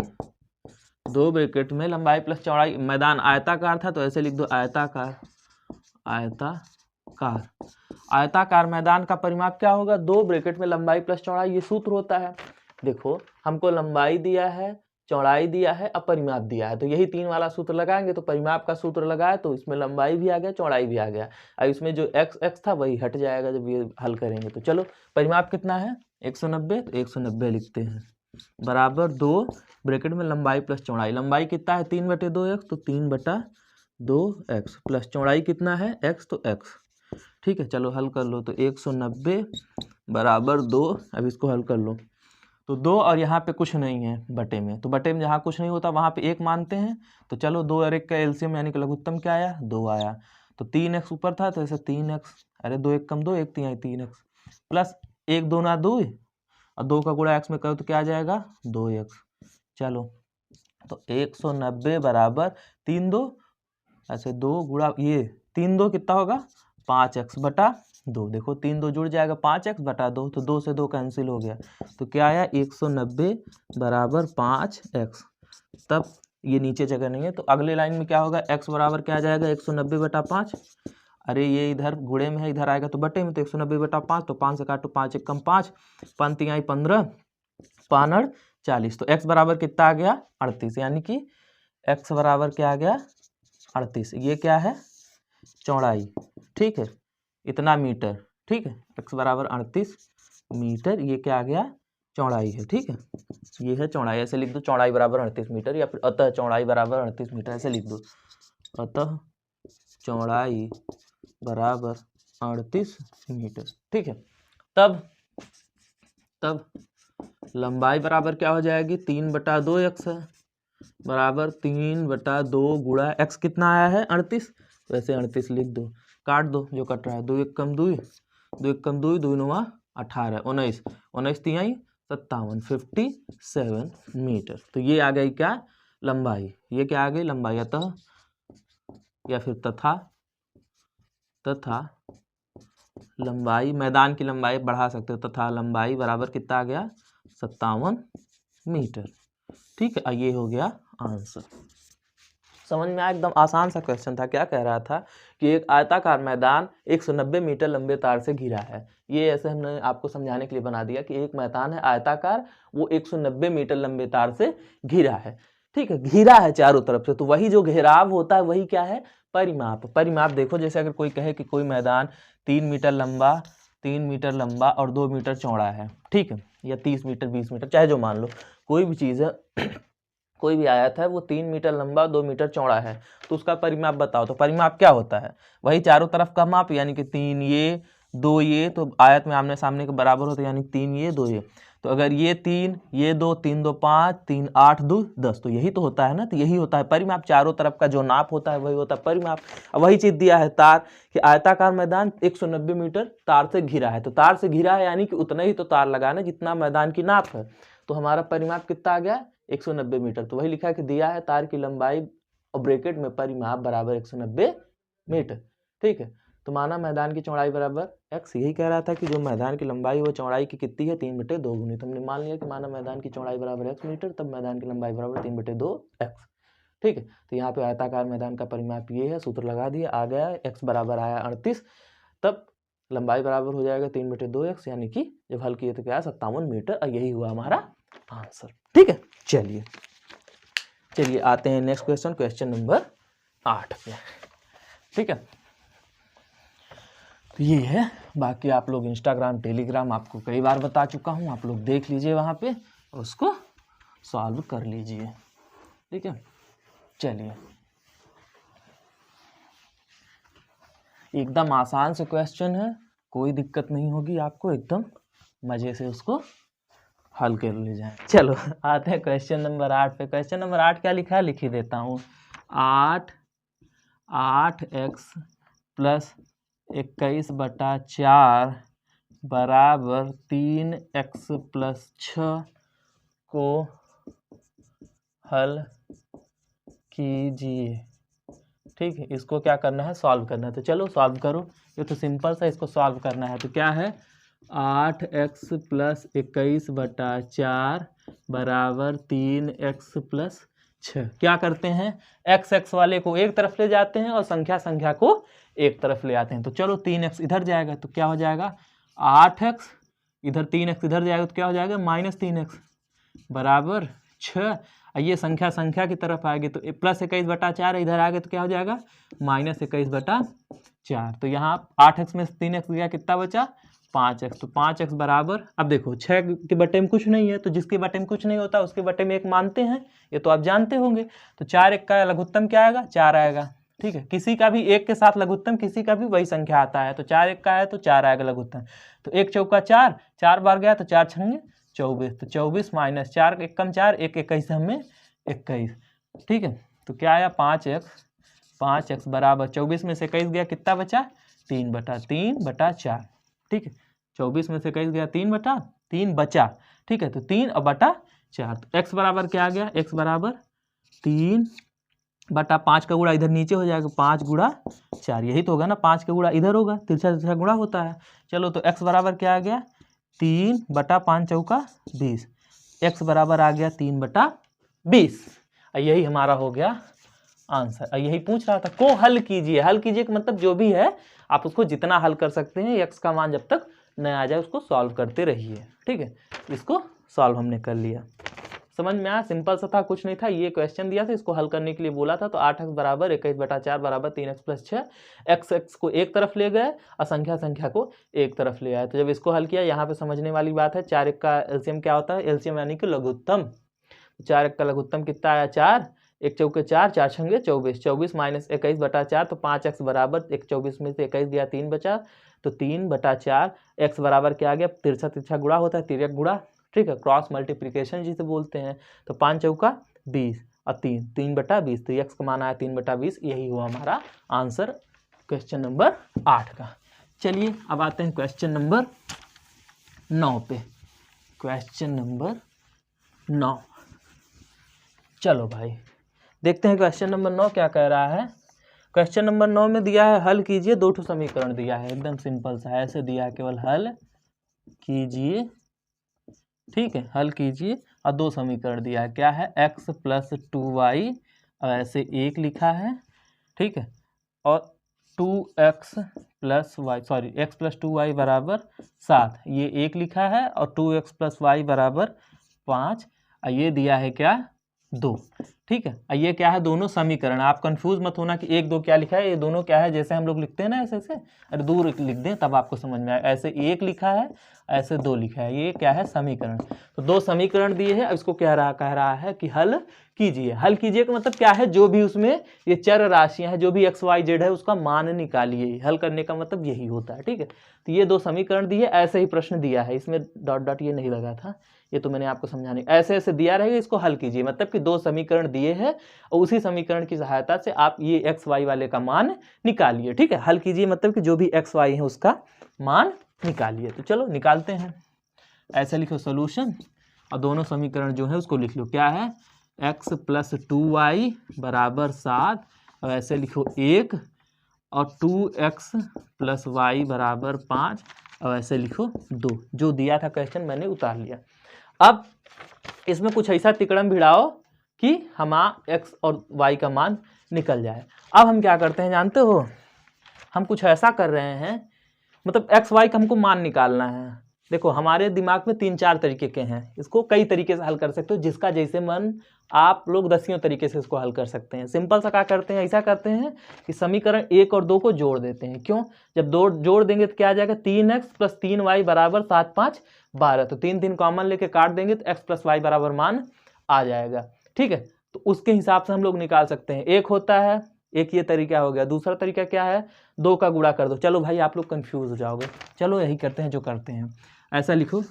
2 ब्रैकेट में लंबाई प्लस चौड़ाई। मैदान आयताकार था तो ऐसे लिख दो आयताकार मैदान का परिमाप क्या होगा 2 ब्रैकेट में लंबाई प्लस चौड़ाई, ये सूत्र होता है। देखो हमको लंबाई दिया है, चौड़ाई दिया है, अब परिमाप दिया है, तो यही 3 वाला सूत्र लगाएंगे। तो परिमाप का सूत्र लगाए तो इसमें लंबाई भी आ गया, चौड़ाई भी आ गया, और इसमें जो x था वही हट जाएगा जब ये हल करेंगे। तो चलो परिमाप कितना है 190, तो 190 लिखते हैं बराबर 2 ब्रैकेट में लंबाई प्लस चौड़ाई। लंबाई कितना है 3/2x, तो 3/2x प्लस चौड़ाई कितना है x, तो x। ठीक है, चलो हल कर लो। तो 190 बराबर 2, अब इसको हल कर लो। तो 2 और यहाँ पे कुछ नहीं है बटे में, तो बटे में जहाँ कुछ नहीं होता वहाँ पे 1 मानते हैं। तो चलो 2 और 1 का एलसीएम यानी कि लघुत्तम क्या आया 2 आया। तो 3x ऊपर था तो ऐसे 3x, अरे 2 1 कम 2 1 3 3x प्लस 1 2 ना 2 और 2 का गुणा x में करो तो क्या आ जाएगा 2x। चलो तो 190 बराबर 3 2 ऐसे 2 गुणा ये 3 2 कितना होगा 5x बटा 2। देखो 3 2 जुड़ जाएगा 5x बटा 2, तो 2 से 2 कैंसिल हो गया। तो क्या आया 190 बराबर 5x। तब ये नीचे जगह नहीं है तो अगले लाइन में क्या होगा x बराबर क्या आ जाएगा 190 बटा 5। अरे ये इधर गुणे में है, इधर आएगा तो बटे में, तो 190 बटा 5, तो 5 से काटो 5 1 कम 5, 5 3 आई 15, 5 40। तो x बराबर कितना आ गया 38, यानी कि x बराबर क्या आ गया 38। ये क्या है चौड़ाई, ठीक है, इतना मीटर, ठीक है, x बराबर 38 मीटर, ये क्या आ गया चौड़ाई है, ठीक है, ये है चौड़ाई। ऐसे लिख दो चौड़ाई बराबर 38 मीटर, या फिर अतः चौड़ाई बराबर 38 मीटर, ऐसे लिख दो, अतः चौड़ाई बराबर 38 मीटर, ठीक है। तब लंबाई बराबर क्या हो जाएगी 3/2 x है, बराबर 3/2 गुणा x कितना आया है 38, वैसे 38 लिख दो, काट दो जो कट रहा है, 2 1 कम 2, 2 1 कम 2, 2 9 18, 19 19 3 57, 57 मीटर। तो ये आ गई क्या लंबाई, ये क्या आ गई लंबाई, अतः या फिर तथा लंबाई, मैदान की लंबाई बढ़ा सकते हो, तथा लंबाई बराबर कितना आ गया 57 मीटर, ठीक है। ये हो गया आंसर। समझ में आया, एकदम आसान सा क्वेश्चन था। क्या कह रहा था कि एक आयताकार मैदान 190 मीटर लंबे तार से घिरा है। ये ऐसे हमने आपको समझाने के लिए बना दिया कि एक मैदान है आयताकार, वो 190 मीटर लंबे तार से घिरा है, ठीक है, घिरा है चारों तरफ से। तो वही जो घेराव होता है वही क्या है परिमाप। परिमाप देखो, जैसे अगर कोई कहे कि कोई मैदान 3 मीटर लंबा और 2 मीटर चौड़ा है, ठीक है, या 30 मीटर 20 मीटर चाहे जो मान लो, कोई भी चीज़ है, कोई भी आयत है वो 3 मीटर लंबा 2 मीटर चौड़ा है, तो उसका परिमाप बताओ। तो परिमाप क्या होता है, वही चारों तरफ का माप, यानी कि 3 ये 2 ये, तो आयत में आमने सामने के बराबर होता है, यानी 3 ये 2 ये। तो अगर ये 3 ये 2, 3 2 5, 3 8 2 10, तो यही तो होता है ना, तो यही होता है परिमाप। चारों तरफ का जो नाप होता है वही होता है परिमाप। अब वही चीज दिया है तार, कि आयताकार मैदान 190 मीटर तार से घिरा है, तो तार से घिरा है यानी कि उतना ही तो तार लगाना जितना मैदान की नाप है। तो हमारा परिमाप कितना आ गया 190 मीटर। तो वही लिखा है कि दिया है तार की लंबाई और ब्रैकेट में परिमाप बराबर 190 मीटर, ठीक है। तो माना मैदान की चौड़ाई बराबर x, यही कह रहा था कि जो मैदान की लंबाई वो चौड़ाई की कितनी है 3/2 गुनी। तो हमने मान लिया कि माना मैदान की चौड़ाई बराबर x मीटर, तब मैदान की लंबाई बराबर 3/2 x, ठीक है। तो यहाँ पे आयताकार मैदान का परिमाप ये है, सूत्र लगा दिया, आ गया x बराबर आया 38, तब लंबाई बराबर हो जाएगा 3/2 x, यानी कि जब हल किए तो क्या 57 मीटर, और यही हुआ हमारा आंसर, ठीक है। चलिए आते हैं नेक्स्ट क्वेश्चन, क्वेश्चन नंबर 8 पे, ठीक है। तो ये है, बाकी आप लोग इंस्टाग्राम टेलीग्राम आपको कई बार बता चुका हूँ, आप लोग देख लीजिए वहाँ पे, उसको सॉल्व कर लीजिए, ठीक है। चलिए, एकदम आसान से क्वेश्चन है, कोई दिक्कत नहीं होगी आपको, एकदम मजे से उसको हल कर ले जाए। चलो आते हैं क्वेश्चन नंबर 8 पे। क्वेश्चन नंबर 8 क्या लिखा है, लिख ही देता हूँ। 8x प्लस 21/4 बराबर 3x प्लस 6 को हल कीजिए, ठीक है। इसको क्या करना है, सॉल्व करना है। तो चलो सॉल्व करो, ये तो सिंपल सा, इसको सॉल्व करना है। तो क्या है 8x प्लस 21/4 बराबर 3x प्लस 6। क्या करते हैं, x वाले को एक तरफ ले जाते हैं और संख्या को एक तरफ ले आते हैं। तो चलो 3x इधर जाएगा तो क्या हो जाएगा 8x, इधर 3x इधर जाएगा तो क्या हो जाएगा -3x बराबर 6। ये संख्या की तरफ आएगी तो प्लस 21/4 इधर आ गए तो क्या हो जाएगा -21/4। तो यहाँ 8x में 3x गया, कितना बचा 5x। तो 5x बराबर, अब देखो 6 के बटे में कुछ नहीं है, तो जिसके बटे में कुछ नहीं होता उसके बटे में 1 मानते हैं, ये तो आप जानते होंगे। तो 4 1 का लघुत्तम क्या आएगा 4 आएगा, ठीक है। किसी का भी 1 के साथ लघुत्तम किसी का भी वही संख्या आता है, तो 4 1 का है तो 4 आएगा लघुत्तम। तो 1 चौका 4, 4 बार गया तो 4 छंगे 24, तो 24 माइनस 4 1 कम 4, 1 21 हमें 21, ठीक है। तो क्या आया 5x बराबर 24 में से 21 गया, कितना बचा 3/4, ठीक है। 24 में से 21 गया 3/3 बचा, ठीक है। तो 3/4। तो x बराबर क्या आ गया, x बराबर 3/5 का गुणा इधर नीचे हो जाएगा 5 गुणा 4, यही तो होगा ना, 5 का गुणा इधर होगा, तिरछा गुणा होता है। चलो तो x बराबर क्या आ गया 3/5 चौका 20, x बराबर आ गया 3/20। यही हमारा हो गया आंसर। यही पूछ रहा था, को हल कीजिए। हल कीजिए का मतलब जो भी है आप उसको जितना हल कर सकते हैं, x का मान जब तक न आ जाए उसको सॉल्व करते रहिए, ठीक है। इसको सॉल्व हमने कर लिया। समझ में आया? सिंपल सा था, कुछ नहीं था। ये क्वेश्चन दिया था, इसको हल करने के लिए बोला था। तो 8x बराबर 21/4 बराबर 3x + 6, x को एक तरफ ले गए और संख्या को एक तरफ ले आए। तो जब इसको हल किया, यहाँ पे समझने वाली बात है, 4 का एलसीएम क्या होता है? एलसीएम यानी कि लघुत्तम। 4 का लघुत्तम कितना आया? 4, 1 चौके 4, 4 छंगे 24, 24 - 21/4, तो 5x बराबर 1 24 में से 21 गया 3 बचा, तो 3/4 x बराबर क्या आ गया? तिरछा तिरछा गुणा होता है, तिर्यक गुणा, ठीक है, क्रॉस मल्टीप्लिकेशन जिसे बोलते हैं। तो 5 चौका 20 और 3/20, तो x का मान आया 3/20। यही हुआ हमारा आंसर क्वेश्चन नंबर 8 का। चलिए अब आते हैं क्वेश्चन नंबर 9 पे। क्वेश्चन नंबर 9, चलो भाई देखते हैं क्वेश्चन नंबर 9 क्या कह रहा है। क्वेश्चन नंबर 9 में दिया है हल कीजिए, 2 ठो समीकरण दिया है, एकदम सिंपल सा है, ऐसे दिया है, केवल हल कीजिए, ठीक है, हल कीजिए, और 2 समीकरण दिया है। क्या है? x + 2y, और ऐसे 1 लिखा है, ठीक है, और 2x + y, sorry x + 2y बराबर 7, ये 1 लिखा है, और 2x + y बराबर 5, और ये दिया है क्या? 2, ठीक है। ये क्या है? दोनों समीकरण। आप कंफ्यूज मत होना कि 1 2 क्या लिखा है, ये दोनों क्या है, जैसे हम लोग लिखते हैं ना ऐसे ऐसे, अरे दूर लिख दें तब आपको समझ में आए। ऐसे 1 लिखा है, ऐसे 2 लिखा है, ये क्या है? समीकरण। तो 2 समीकरण दिए हैं, इसको कह रहा है कि हल कीजिए। हल कीजिए का मतलब क्या है? जो भी उसमें ये चर राशियां हैं, जो भी x y z है, उसका मान निकालिए। हल करने का मतलब यही होता है, ठीक है। तो ये 2 समीकरण दिए, ऐसे ही प्रश्न दिया है, इसमें डॉट डॉट ये नहीं लगा था, ये तो मैंने आपको समझाने, ऐसे ऐसे दिया रहेगा, इसको हल कीजिए। मतलब कि 2 समीकरण दिए हैं और उसी समीकरण की सहायता से आप ये x y वाले का मान निकालिए, ठीक है। हल कीजिए मतलब कि जो भी x y है उसका मान निकालिए। तो चलो निकालते हैं। ऐसे लिखो सॉल्यूशन, और दोनों समीकरण जो है उसको लिख लो। क्या है? x + 2y बराबर 7, और ऐसे लिखो 1, और 2x + y बराबर 5, और ऐसे लिखो 2। जो दिया था क्वेश्चन मैंने उतार लिया। अब इसमें कुछ ऐसा तिकड़म भिड़ाओ कि हमारा x और y का मान निकल जाए। अब हम क्या करते हैं जानते हो? हम कुछ ऐसा कर रहे हैं, मतलब x y का हमको मान निकालना है। देखो हमारे दिमाग में 3-4 तरीके के हैं, इसको कई तरीके से हल कर सकते हो, जिसका जैसे मन, आप लोग 10 तरीके से इसको हल कर सकते हैं। सिंपल सा क्या करते हैं? ऐसा करते हैं कि समीकरण 1 और 2 को जोड़ देते हैं। क्यों? जब 2 जोड़ देंगे तो क्या आ जाएगा? 3x + 3y बराबर 7 5 12, तो 3 3 कॉमन लेके काट देंगे तो x + y बराबर मान आ जाएगा, ठीक है। तो उसके हिसाब से हम लोग निकाल सकते हैं। एक होता है, एक ये तरीका हो गया। दूसरा तरीका क्या है? 2 का गुणा कर दो। चलो भाई आप लोग कंफ्यूज हो जाओगे, चलो यही करते हैं जो करते हैं। ऐसा लिखो,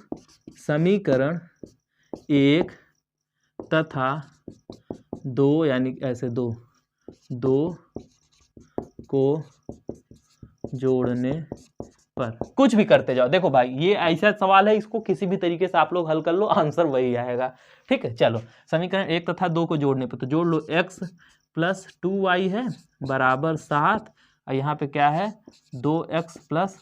समीकरण 1 तथा 2, यानी ऐसे 2 को जोड़ने पर कुछ भी करते जाओ। देखो भाई ये ऐसा सवाल है, इसको किसी भी तरीके से आप लोग हल कर लो, आंसर वही आएगा, ठीक है। चलो समीकरण 1 तथा 2 को जोड़ने पर, तो जोड़ लो। x + 2y है बराबर 7, और यहाँ पे क्या है? 2x +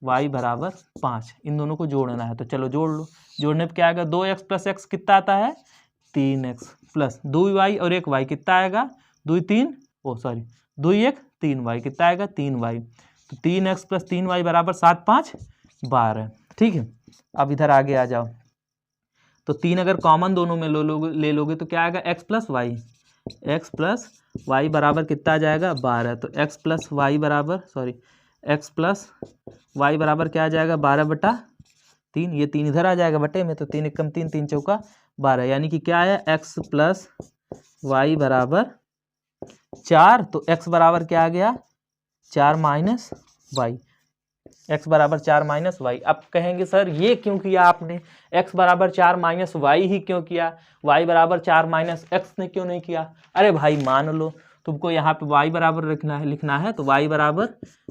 y बराबर 5। इन दोनों को जोड़ना है, तो चलो जोड़ लो। जोड़ने पर क्या आएगा? 2x + x कितना आता है? 3x + 2y और 1y कितना आएगा? 2 3, ओ सॉरी 2 1 3y कितना आएगा? 3y। तो 3x + 3y बराबर 7 5 12, ठीक है। अब इधर आगे आ जाओ, तो 3 अगर कॉमन दोनों में ले लोगे तो क्या आएगा? x + y बराबर कितना आ जाएगा? 12। तो x + y बराबर क्या आ जाएगा? 12/3। ये 3 इधर आ जाएगा बटे में, तो 3 एकम 3, 3 चौका 12, यानी कि क्या है? x + y बराबर 4। तो x बराबर क्या आ गया? 4 - y। x बराबर 4 - y। अब कहेंगे सर ये क्यों किया आपने? x बराबर 4 - y ही क्यों किया? y बराबर 4 - x ने क्यों नहीं किया? अरे भाई मान लो तुमको यहाँ पे y बराबर लिखना है, तो y बराबर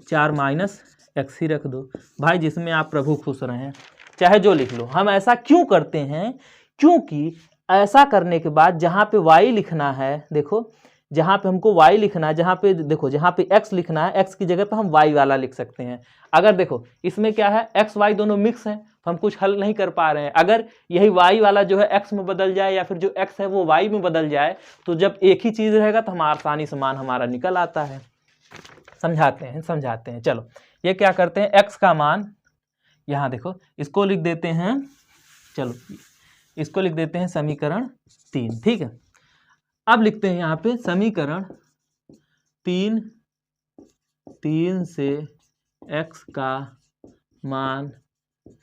4 - x ही रख दो भाई, जिसमें आप प्रभु खुश रहें, चाहे जो लिख लो। हम ऐसा क्यों करते हैं? क्योंकि ऐसा करने के बाद जहाँ पे y लिखना है, देखो जहाँ पे हमको y लिखना है, जहाँ पे देखो जहाँ पे x लिखना है, x की जगह पे हम y वाला लिख सकते हैं। अगर देखो इसमें क्या है, x y दोनों मिक्स हैं, तो हम कुछ हल नहीं कर पा रहे हैं। अगर यही y वाला जो है x में बदल जाए, या फिर जो x है वो y में बदल जाए, तो जब एक ही चीज रहेगा तो हमारा आसानी से मान हमारा निकल आता है। समझाते हैं। चलो ये क्या करते हैं, x का मान यहाँ देखो, इसको लिख देते हैं। चलो इसको लिख देते हैं समीकरण 3। ठीक है, अब लिखते हैं यहाँ पे समीकरण 3 से x का मान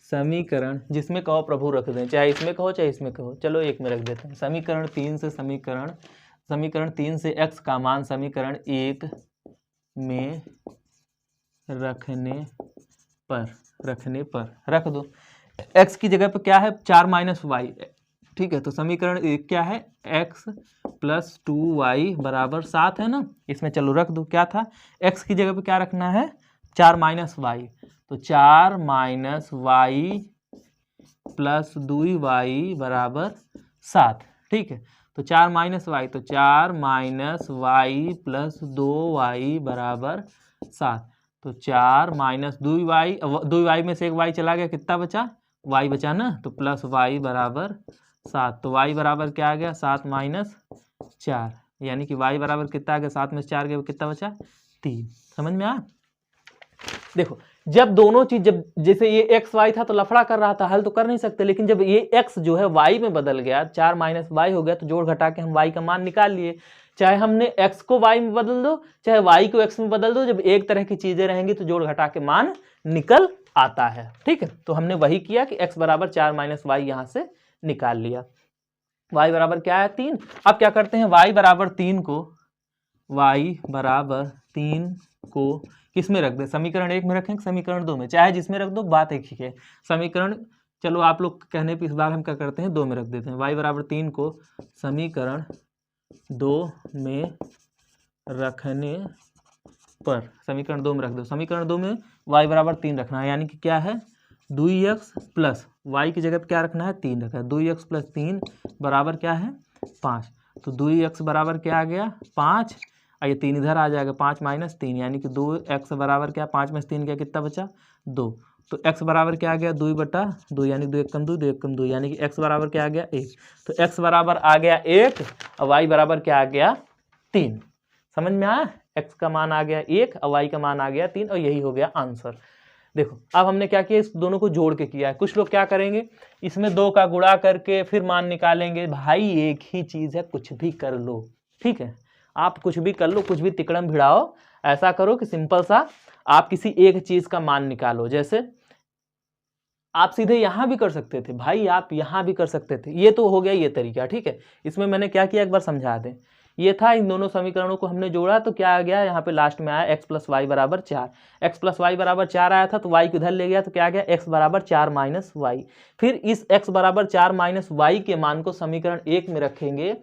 समीकरण, जिसमें कहो प्रभु रख दें, चाहे इसमें कहो चाहे इसमें कहो, चलो एक में रख देते हैं। समीकरण 3 से x का मान समीकरण 1 में रखने पर रख दो। x की जगह पे क्या है 4 माइनस वाई। ठीक है, तो समीकरण 1 क्या है x प्लस 2y बराबर 7 है ना, इसमें चलो रख दो। क्या था x की जगह पे क्या रखना है 4 माइनस वाई, तो 4 माइनस वाई प्लस 2y बराबर 7। ठीक है, तो 4 माइनस वाई, तो 4 माइनस वाई प्लस 2y बराबर 7। तो 4 माइनस 2y में से एक y चला गया, कितना बचा y बचा ना, तो प्लस y बराबर 7। तो y बराबर क्या आ गया 7 माइनस 4, यानी कि y बराबर कितना आ गया 7 में से 4 गया, कितना बचा 3। समझ में आया। देखो जब दोनों चीज, जब जैसे ये एक्स वाई था तो लफड़ा कर रहा था, हल तो कर नहीं सकते, लेकिन जब ये एक्स जो है वाई में बदल गया, 4 माइनस वाई हो गया, तो जोड़ घटा के हम वाई का मान निकाल लिए। चाहे हमने एक्स को वाई में बदल दो, चाहे वाई को एक्स में बदल दो, जब एक तरह की चीजें रहेंगी तो जोड़ घटा के मान निकल आता है। ठीक है, तो हमने वही किया कि एक्स बराबर 4 माइनस वाई यहां से निकाल लिया। वाई बराबर क्या है 3। अब क्या करते हैं वाई बराबर 3 को किस में रख दें, समीकरण 1 में रखें, समीकरण 2 में, चाहे जिसमें रख दो, बात एक ही है। समीकरण, चलो आप लोग कहने पे इस बार हम क्या करते हैं 2 में रख देते हैं। y बराबर 3 को समीकरण 2 में रखने पर, समीकरण 2 में रख दो। समीकरण 2 में y बराबर 3 रखना है, यानी कि क्या है 2x प्लस y की जगह पे क्या रखना है 3 रखा है। 2x प्लस 3 बराबर क्या है 5। तो 2x बराबर क्या आ गया 5, ये 3 इधर आ जाएगा, 5 माइनस 3, यानी कि 2x बराबर क्या 5 में से 3 क्या कितना बचा 2। तो x बराबर क्या आ गया 2/2, यानी 2 1 कम 2, 2 1 कम 2, यानी कि x बराबर क्या आ गया 1। तो x बराबर आ गया 1 और y बराबर क्या आ गया 3। समझ में आया, x का मान आ गया 1 और y का मान आ गया 3, और यही हो गया आंसर। देखो अब हमने क्या किया, इस दोनों को जोड़ के किया है। कुछ लोग क्या करेंगे इसमें 2 का गुणा करके फिर मान निकालेंगे। भाई एक ही चीज है, कुछ भी कर लो। ठीक है, आप कुछ भी कर लो, कुछ भी तिकड़म भिड़ाओ, ऐसा करो कि सिंपल सा आप किसी एक चीज का मान निकालो। जैसे आप सीधे यहां भी कर सकते थे भाई, आप यहां भी कर सकते थे, ये तो हो गया ये तरीका। ठीक है, इसमें मैंने क्या किया एक बार समझा दें। ये था, इन दोनों समीकरणों को हमने जोड़ा तो क्या आ गया यहाँ पे लास्ट में आया x प्लस वाई बराबर 4। x प्लस वाई बराबर 4 आया था, तो y को इधर ले गया तो क्या आ गया x बराबर 4 माइनस वाई। फिर इस x बराबर 4 माइनस वाई के मान को समीकरण 1 में रखेंगे,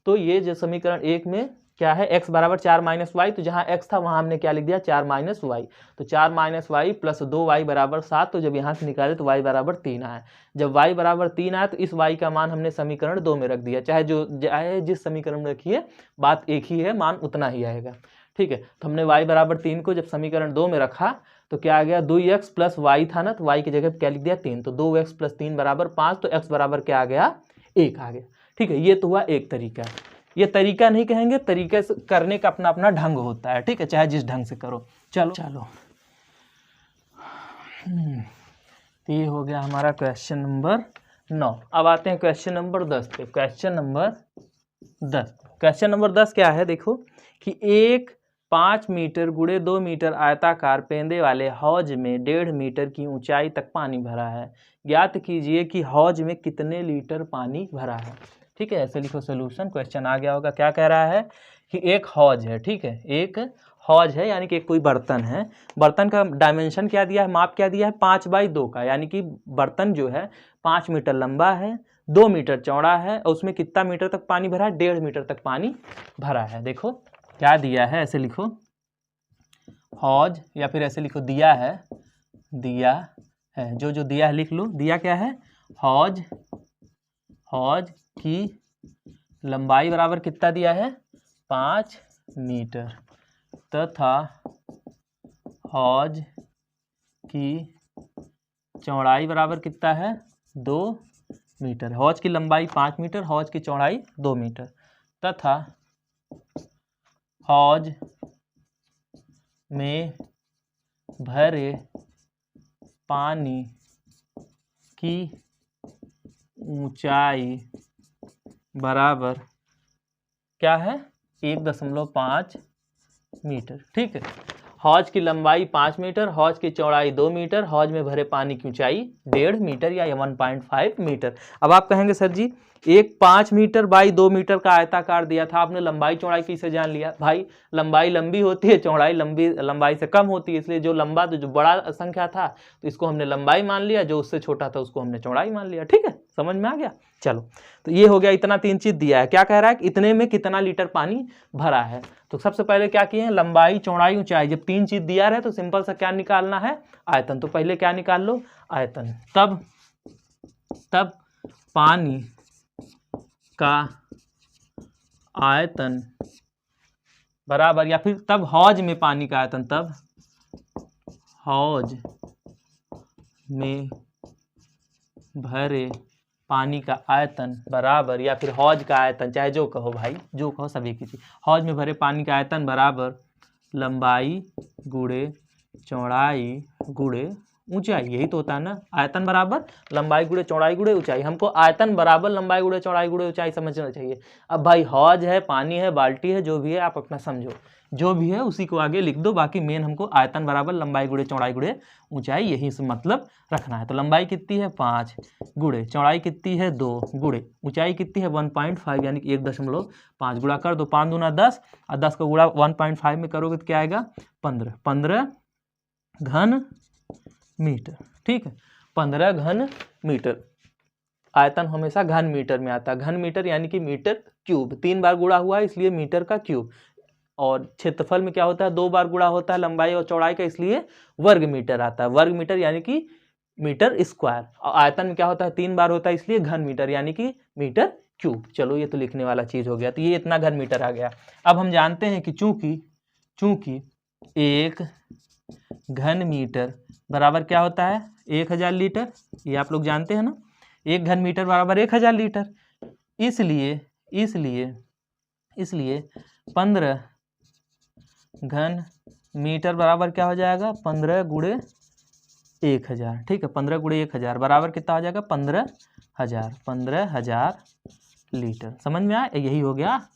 तो ये जो समीकरण 1 में क्या है x बराबर 4 माइनस वाई, तो जहाँ x था वहां हमने क्या लिख दिया 4 माइनस वाई। तो 4 माइनस वाई प्लस 2y बराबर 7, तो जब यहाँ से निकाले तो y बराबर 3 आया। जब y बराबर 3 आया तो इस y का मान हमने समीकरण 2 में रख दिया। चाहे जिस समीकरण में रखिए बात एक ही है, मान उतना ही आएगा। ठीक है, तो हमने y बराबर 3 को जब समीकरण 2 में रखा तो क्या आ गया 2x प्लस वाई था ना, तो y की जगह क्या लिख दिया 3, तो 2x प्लस 3 बराबर 5, तो x बराबर क्या आ गया 1 आ गया। ठीक है, ये तो हुआ एक तरीका। ये तरीका नहीं कहेंगे, तरीके से करने का अपना अपना ढंग होता है। ठीक है, चाहे जिस ढंग से करो। चलो तो ये हो गया हमारा क्वेश्चन नंबर 9। अब आते हैं क्वेश्चन नंबर 10 पे। क्वेश्चन नंबर 10 क्या है, देखो कि एक 5 मीटर गुणे 2 मीटर आयताकार पेंदे वाले हौज में 1.5 मीटर की ऊंचाई तक पानी भरा है। ज्ञात कीजिए कि हौज में कितने लीटर पानी भरा है। ठीक है, ऐसे लिखो सोल्यूशन। क्वेश्चन आ गया होगा। क्या कह रहा है कि एक हौज है। ठीक है, एक हौज है यानी कि कोई बर्तन है। बर्तन का डायमेंशन क्या दिया है, माप क्या दिया है 5/2 का, यानी कि बर्तन जो है 5 मीटर लंबा है, 2 मीटर चौड़ा है, और उसमें कितना मीटर तक पानी भरा है 1.5 मीटर तक पानी भरा है। देखो क्या दिया है, ऐसे लिखो हौज, या फिर ऐसे लिखो दिया है जो दिया है लिख लो। दिया क्या है हौज की लंबाई बराबर कितना दिया है 5 मीटर तथा हौज की चौड़ाई बराबर कितना है 2 मीटर। हौज की लंबाई 5 मीटर, हौज की चौड़ाई 2 मीटर, तथा हौज में भरे पानी की ऊंचाई बराबर क्या है 1.5 मीटर। ठीक है, हौज की लंबाई 5 मीटर, हौज की चौड़ाई 2 मीटर, हौज में भरे पानी की ऊंचाई 1.5 मीटर या 1.5 मीटर। अब आप कहेंगे सर जी एक 5 मीटर बाई 2 मीटर का आयताकार दिया था, आपने लंबाई चौड़ाई कैसे जान लिया? भाई लंबाई लंबी होती है, चौड़ाई लंबाई से कम होती है, इसलिए जो लंबा तो जो बड़ा संख्या था तो इसको हमने लंबाई मान लिया, जो उससे छोटा था उसको हमने चौड़ाई मान लिया। ठीक है, समझ में आ गया। चलो तो ये हो गया, इतना 3 चीज दिया है। क्या कह रहा है कि इतने में कितना लीटर पानी भरा है। तो सबसे पहले क्या किए हैं, लंबाई चौड़ाई ऊंचाई, जब 3 चीज दिया रहे तो सिंपल सा क्या निकालना है, आयतन। तो पहले क्या निकाल लो, आयतन। तब पानी का आयतन बराबर, या फिर तब हौज में पानी का आयतन, तब हौज में भरे पानी का आयतन बराबर, या फिर हौज का आयतन, चाहे जो कहो भाई, जो कहो सभी की चीज, हौज में भरे पानी का आयतन बराबर लंबाई गुणे चौड़ाई गुणे ऊंचाई। यही तो होता है ना, आयतन बराबर लंबाई गुणे चौड़ाई गुणे ऊंचाई। हमको आयतन बराबर लंबाई गुणे चौड़ाई गुणे ऊंचाई समझना चाहिए। अब भाई हौज है, पानी है, बाल्टी है, जो भी है आप अपना समझो, जो भी है उसी को आगे लिख दो। बाकी मेन हमको आयतन बराबर लंबाई गुणे चौड़ाई गुणे ऊंचाई यही से मतलब रखना है। तो लंबाई कितनी है 5 गुणे चौड़ाई कितनी है 2 गुणे ऊंचाई कितनी है 1.5 यानी कि 1.5 गुणा कर दो, 5 दूना 10 और 10 को गुणा 1.5 में करोगे तो क्या आएगा 15 घन मीटर। ठीक है, 15 घन मीटर। आयतन हमेशा घन मीटर में आता है, घन मीटर यानी कि मीटर क्यूब, 3 बार गुणा हुआ है इसलिए मीटर का क्यूब। और क्षेत्रफल में क्या होता है 2 बार गुणा होता है लंबाई और चौड़ाई का, इसलिए वर्ग मीटर आता है, वर्ग मीटर यानी कि मीटर स्क्वायर। और आयतन में क्या होता है 3 बार होता है इसलिए घन मीटर यानी कि मीटर क्यूब। चलो ये तो लिखने वाला चीज हो गया, तो ये इतना घन मीटर आ गया। अब हम जानते हैं कि चूंकि 1 घन मीटर बराबर क्या होता है 1000 लीटर, ये आप लोग जानते हैं ना, 1 घन मीटर बराबर 1000 लीटर। इसलिए 15 घन मीटर बराबर क्या हो जाएगा 15 गुणे 1000। ठीक है, 15 गुणे 1000 बराबर कितना हो जाएगा 15,000 लीटर। समझ में आया, यही हो गया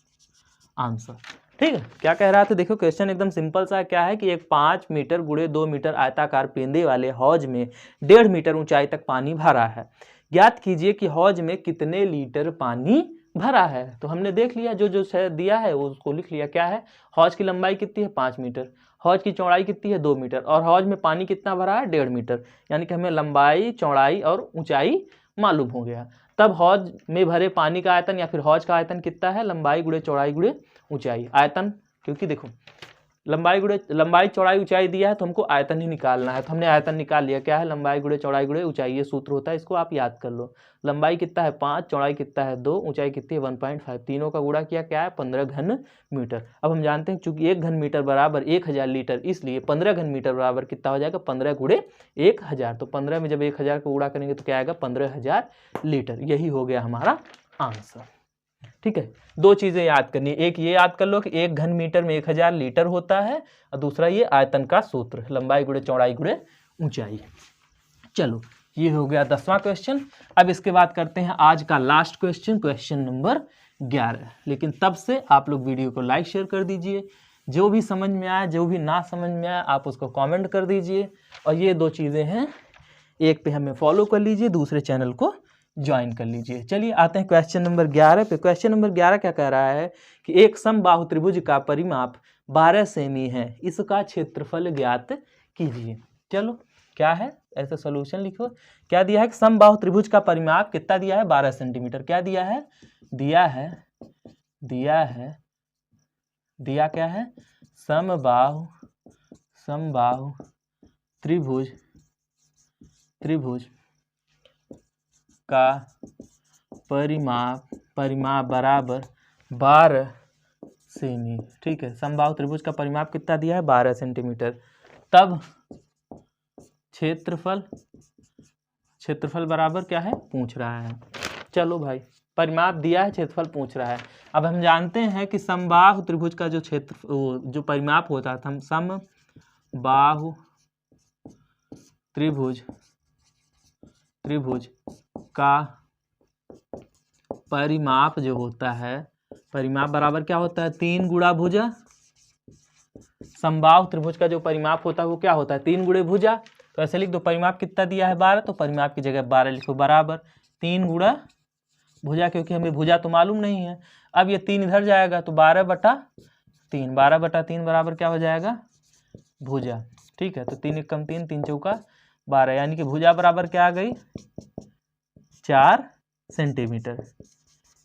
आंसर। ठीक है, क्या कह रहा था देखो, क्वेश्चन एकदम सिंपल सा क्या है कि एक 5 मीटर गुणे 2 मीटर आयताकार पेंदे वाले हौज में 1.5 मीटर ऊंचाई तक पानी भरा है। ज्ञात कीजिए कि हौज में कितने लीटर पानी भरा है। तो हमने देख लिया, जो जो दिया है उसको लिख लिया। क्या है, हौज की लंबाई कितनी है 5 मीटर, हौज की चौड़ाई कितनी है 2 मीटर, और हौज में पानी कितना भरा है 1.5 मीटर, यानी कि हमें लंबाई चौड़ाई और ऊंचाई मालूम हो गया। तब हौज में भरे पानी का आयतन या फिर हौज का आयतन कितना है, लंबाई गुणे चौड़ाई गुणे ऊंचाई। आयतन, क्योंकि देखो लंबाई चौड़ाई ऊंचाई दिया है तो हमको आयतन ही निकालना है, तो हमने आयतन निकाल लिया। क्या है, लंबाई गुणे चौड़ाई गुणे ऊंचाई, ये सूत्र होता है, इसको आप याद कर लो। लंबाई कितना है 5, चौड़ाई कितना है 2, ऊंचाई कितनी है 1.5, तीनों का गुणा किया क्या है 15 घन मीटर। अब हम जानते हैं चूंकि 1 घन मीटर बराबर 1000 लीटर, इसलिए 15 घन मीटर बराबर कितना हो जाएगा 15 गुणे 1000। तो 15 में जब 1000 को गुणा करेंगे तो क्या आएगा 15,000 लीटर। यही हो गया हमारा आंसर। ठीक है, 2 चीजें याद करनी, एक ये याद कर लो कि 1 घन मीटर में 1000 लीटर होता है, और दूसरा ये आयतन का सूत्र, लंबाई गुणे चौड़ाई गुणे ऊंचाई। चलो ये हो गया 10वां क्वेश्चन। अब इसके बाद करते हैं आज का लास्ट क्वेश्चन, क्वेश्चन नंबर 11। लेकिन तब से आप लोग वीडियो को लाइक शेयर कर दीजिए, जो भी समझ में आया जो भी ना समझ में आया आप उसको कमेंट कर दीजिए। और ये 2 चीजें हैं, एक पे हमें फॉलो कर लीजिए, दूसरे चैनल को ज्वाइन कर लीजिए। चलिए आते हैं क्वेश्चन नंबर 11 पे। क्वेश्चन नंबर 11 क्या कह रहा है कि एक समबाहु त्रिभुज का परिमाप 12 सेमी है, इसका क्षेत्रफल ज्ञात कीजिए। चलो क्या है, ऐसा सॉल्यूशन लिखो। क्या दिया है कि समबाहु त्रिभुज का परिमाप कितना दिया है 12 सेंटीमीटर। क्या दिया है, दिया क्या है समबाहु त्रिभुज का परिमाप बराबर 12 सेमी। ठीक है, समबाहु त्रिभुज का परिमाप कितना दिया है 12 सेंटीमीटर। तब क्षेत्रफल बराबर क्या है पूछ रहा है। चलो भाई, परिमाप दिया है, क्षेत्रफल पूछ रहा है। अब हम जानते हैं कि समबाहु त्रिभुज का जो परिमाप होता था, समबाहु त्रिभुज का परिमाप जो होता है, परिमाप बराबर क्या होता है, 3 गुणा भुजा। समबाहु त्रिभुज का जो परिमाप होता है वो क्या होता है, 3 गुणे भुजा। तो ऐसे लिख दो, परिमाप कितना दिया है 12, तो परिमाप की जगह 12 लिखो, बराबर 3 गुणा भुजा, क्योंकि हमें भुजा तो मालूम नहीं है। अब ये 3 इधर जाएगा तो 12/3, 12/3 बराबर क्या हो जाएगा, भुजा। ठीक है, तो 3 एकम 3, 3 चौका 12, यानी कि भुजा बराबर क्या आ गई, 4 सेंटीमीटर।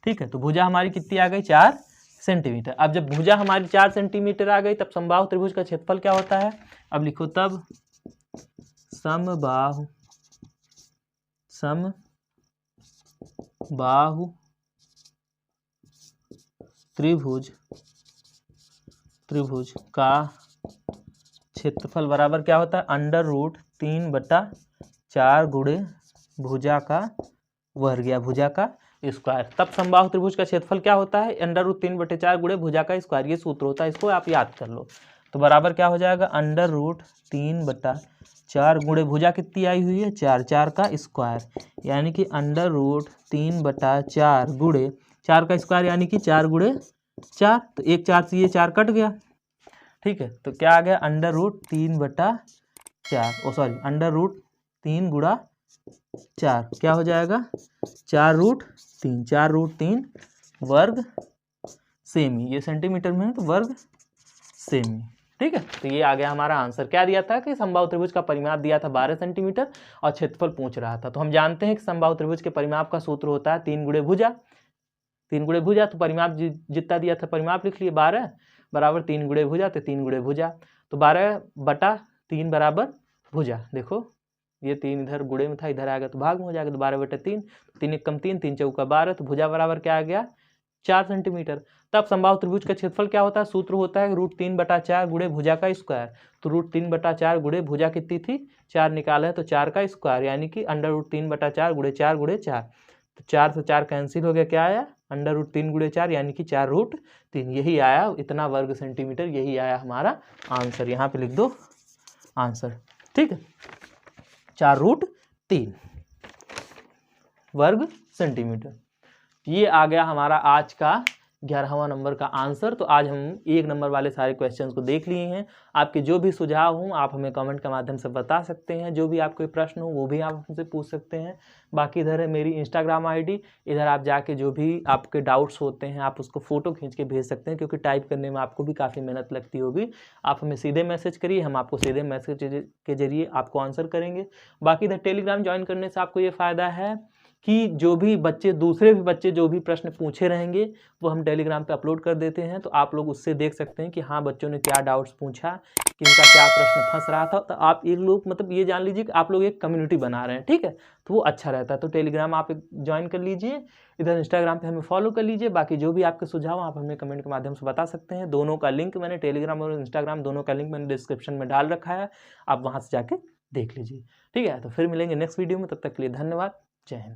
ठीक है, तो भुजा हमारी कितनी आ गई, 4 सेंटीमीटर। अब जब भुजा हमारी 4 सेंटीमीटर आ गई तब समबाहु त्रिभुज का क्षेत्रफल क्या होता है, अब लिखो तब समबाहु त्रिभुज का क्षेत्रफल बराबर क्या होता है, √3/4 गुणे भुजा का वर्ग या भुजा का स्क्वायर। तब समबाहु त्रिभुज का क्षेत्रफल क्या होता है, √3/4 गुणे भुजा का स्क्वायर। ये सूत्र होता है, इसको आप याद कर लो। तो बराबर क्या हो जाएगा, √3/4 गुणे भुजा कितनी आई हुई है, 4, 4 का स्क्वायर, यानी कि √3/4 गुणे 4 का स्क्वायर, यानी कि 4 गुणे 4। तो एक 4 से ये 4 कट गया। ठीक है, तो क्या आ गया, √3/4, √3 गुणा 4 क्या हो जाएगा, 4√3 वर्ग सेमी। ये सेंटीमीटर में है तो वर्ग सेमी। ठीक है, तो ये आ गया हमारा आंसर। क्या दिया था कि समबाहु त्रिभुज का परिमाप दिया था 12 सेंटीमीटर और क्षेत्रफल पूछ रहा था। तो हम जानते हैं कि समबाहु त्रिभुज के परिमाप का सूत्र होता है 3 गुणे भुजा। 3 गुणे भुजा, तो परिमाप जितना दिया था परिमाप लिख लिए, 12 बराबर 3 गुणे भुजा, तो 3 गुणे भुजा, तो 12/3 बराबर भुजा। देखो ये 3 इधर गुणे में था, इधर आ गया तो भाग में हो जाएगा, तो 12/3, 3 एकम 3, 3 चौका 12, तो भुजा बराबर क्या आ गया, 4 सेंटीमीटर। तब समबाहु त्रिभुज का क्षेत्रफल क्या होता है, सूत्र होता है √3/4 गुणे भुजा का स्क्वायर। तो √3/4 गुणे भुजा कितनी थी, 4 निकाला है, तो 4 का स्क्वायर, यानी कि √3/4 गुणे 4 गुणे 4, तो 4 से 4 कैंसिल हो गया, क्या आया, √3 गुणे 4, यानी कि 4√3। यही आया, इतना वर्ग सेंटीमीटर, यही आया हमारा आंसर। यहाँ पे लिख दो आंसर। ठीक है, 4√3 वर्ग सेंटीमीटर। ये आ गया हमारा आज का 11वां नंबर का आंसर। तो आज हम 1 नंबर वाले सारे क्वेश्चंस को देख लिए हैं। आपके जो भी सुझाव हों आप हमें कमेंट के माध्यम से बता सकते हैं, जो भी आपके प्रश्न हो वो भी आप हमसे पूछ सकते हैं। बाकी इधर है मेरी इंस्टाग्राम आईडी, इधर आप जाके जो भी आपके डाउट्स होते हैं आप उसको फ़ोटो खींच के भेज सकते हैं, क्योंकि टाइप करने में आपको भी काफ़ी मेहनत लगती होगी। आप हमें सीधे मैसेज करिए, हम आपको सीधे मैसेज के जरिए आपको आंसर करेंगे। बाकी इधर टेलीग्राम ज्वाइन करने से आपको ये फ़ायदा है कि जो भी बच्चे, दूसरे भी बच्चे जो भी प्रश्न पूछे रहेंगे वो हम टेलीग्राम पे अपलोड कर देते हैं, तो आप लोग उससे देख सकते हैं कि हाँ बच्चों ने क्या डाउट्स पूछा, कि इनका क्या प्रश्न फंस रहा था। तो आप एक लोग मतलब ये जान लीजिए कि आप लोग एक कम्युनिटी बना रहे हैं। ठीक है, तो वो अच्छा रहता है। तो टेलीग्राम आप ज्वाइन कर लीजिए, इधर इंस्टाग्राम पे हमें फॉलो कर लीजिए। बाकी जो भी आपके सुझाव आप हमें कमेंट के माध्यम से बता सकते हैं। दोनों का लिंक मैंने, टेलीग्राम और इंस्टाग्राम दोनों का लिंक मैंने डिस्क्रिप्शन में डाल रखा है, आप वहाँ से जाके देख लीजिए। ठीक है, तो फिर मिलेंगे नेक्स्ट वीडियो में, तब तक के लिए धन्यवाद, जय हिंद।